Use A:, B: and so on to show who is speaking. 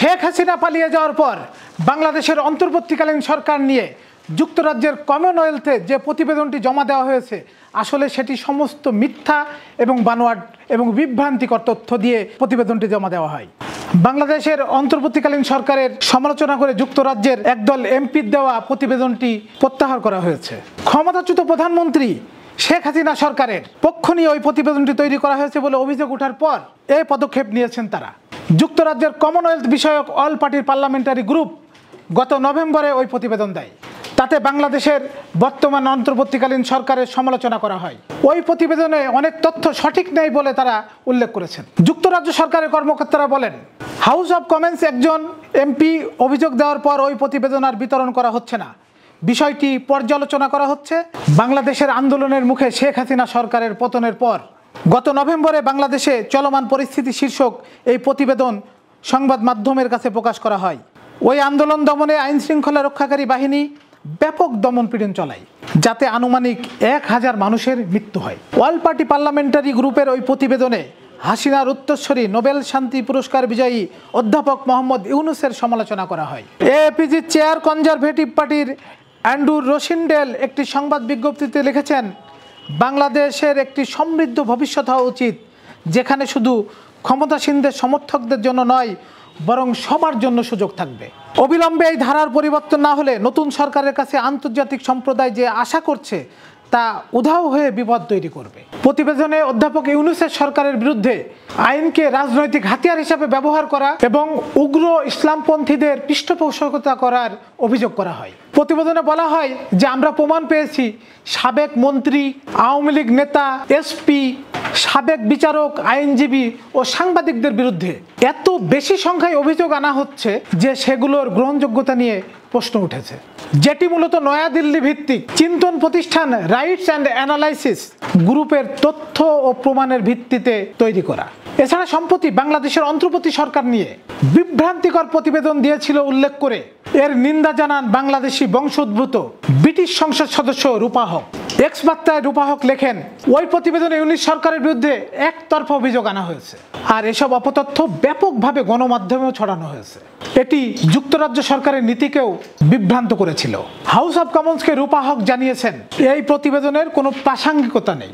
A: শেখ হাসিনা পালিয়ে যাওয়ার পর বাংলাদেশের অন্তর্বর্তীকালীন সরকার নিয়ে যুক্তরাজ্যের কমনওয়েলথে যে প্রতিবেদনটি জমা দেওয়া হয়েছে আসলে সেটি সমস্ত মিথ্যা এবং বানোয়াট এবং বিভ্রান্তিকর তথ্য দিয়ে প্রতিবেদনটি জমা দেওয়া হয়। বাংলাদেশের অন্তর্বর্তীকালীন সরকারের সমালোচনা করে যুক্তরাজ্যের একদল এমপির দেওয়া প্রতিবেদনটি প্রত্যাহার করা হয়েছে। ক্ষমতাচ্যুত প্রধানমন্ত্রী শেখ হাসিনা সরকারের পক্ষ নিয়ে ওই প্রতিবেদনটি তৈরি করা হয়েছে বলে অভিযোগ ওঠার পর এই পদক্ষেপ নিয়েছেন তারা। যুক্তরাজ্যের কমনওয়েলথ বিষয়ক অল পার্টির পার্লামেন্টারি গ্রুপ গত নভেম্বরে ওই প্রতিবেদন দেয়। তাতে বাংলাদেশের বর্তমান অন্তর্বর্তীকালীন সরকারের সমালোচনা করা হয়। ওই প্রতিবেদনে অনেক তথ্য সঠিক নেই বলে তারা উল্লেখ করেছেন। যুক্তরাজ্য সরকারের কর্মকর্তারা বলেন, হাউস অব কমন্স একজন এমপি অভিযোগ দেওয়ার পর ওই প্রতিবেদন আর বিতরণ করা হচ্ছে না। বিষয়টি পর্যালোচনা করা হচ্ছে। বাংলাদেশের আন্দোলনের মুখে শেখ হাসিনা সরকারের পতনের পর গত নভেম্বরে বাংলাদেশে চলমান পরিস্থিতি শীর্ষক এই প্রতিবেদন সংবাদ মাধ্যমের কাছে প্রকাশ করা হয়। ওই আন্দোলন দমনে আইন শৃঙ্খলা রক্ষাকারী বাহিনী ব্যাপক দমনপীড়ন চালায়, যাতে আনুমানিক 1000 মানুষের মৃত্যু হয়। অল পার্টি পার্লামেন্টারি গ্রুপের ওই প্রতিবেদনে হাসিনার উত্তরসূরি নোবেল শান্তি পুরস্কার বিজয়ী অধ্যাপক মোহাম্মদ ইউনুসের সমালোচনা করা হয়। এপিজি চেয়ার কনজারভেটিভ পার্টির অ্যান্ড্রু রোশিনডেল একটি সংবাদ বিজ্ঞপ্তিতে লিখেছেন, বাংলাদেশের একটি সমৃদ্ধ ভবিষ্যৎ হওয়া উচিত, যেখানে শুধু ক্ষমতাসীনদের সমর্থকদের জন্য নয় বরং সবার জন্য সুযোগ থাকবে। অবিলম্বে এই ধারার পরিবর্তন না হলে নতুন সরকারের কাছে আন্তর্জাতিক সম্প্রদায় যে আশা করছে তা উধাও হয়ে বিপদ তৈরি করবে। প্রতিবেদনে অধ্যাপক ইউনুসের সরকারের বিরুদ্ধে আইনকে রাজনৈতিক হাতিয়ার হিসাবে ব্যবহার করা এবং উগ্র ইসলামপন্থীদের পৃষ্ঠপোষকতা করার অভিযোগ করা হয়। প্রতিবেদনে বলা হয় যে আমরা প্রমাণ পেয়েছি সাবেক মন্ত্রী, আওয়ামী লীগ নেতা, এসপি, সাবেক বিচারক, আইনজীবী ও সাংবাদিকদের বিরুদ্ধে এত বেশি সংখ্যায় অভিযোগ আনা হচ্ছে যে সেগুলোর গ্রহণযোগ্যতা নিয়ে প্রশ্ন উঠেছে, যেটি মূলত নয়াদিল্লি ভিত্তিক চিন্তন প্রতিষ্ঠান রাইটস অ্যান্ড অ্যানালাইসিস গ্রুপের তথ্য ও প্রমাণের ভিত্তিতে তৈরি করা। এছাড়া সম্প্রতি বাংলাদেশের অন্তর্বর্তী সরকার নিয়ে বিভ্রান্তিকর প্রতিবেদন দিয়েছিল উল্লেখ করে এর নিন্দা জানান বাংলাদেশি বংশোদ্ভূত ব্রিটিশ সংসদ সদস্য রূপা হক। এক্স বার্তায় রূপা হক লেখেন, ওই প্রতিবেদনে ইউনিশ সরকারের বিরুদ্ধে একতরফা অভিযোগ আনা হয়েছে আর এসব অপতথ্য ব্যাপকভাবে গণমাধ্যমেও ছড়ানো হয়েছে। এটি যুক্তরাজ্য সরকারের নীতিকেও বিভ্রান্ত করেছিল। হাউস অব কমন্সকে রূপা হক জানিয়েছেন, এই প্রতিবেদনের কোনো প্রাসঙ্গিকতা নেই।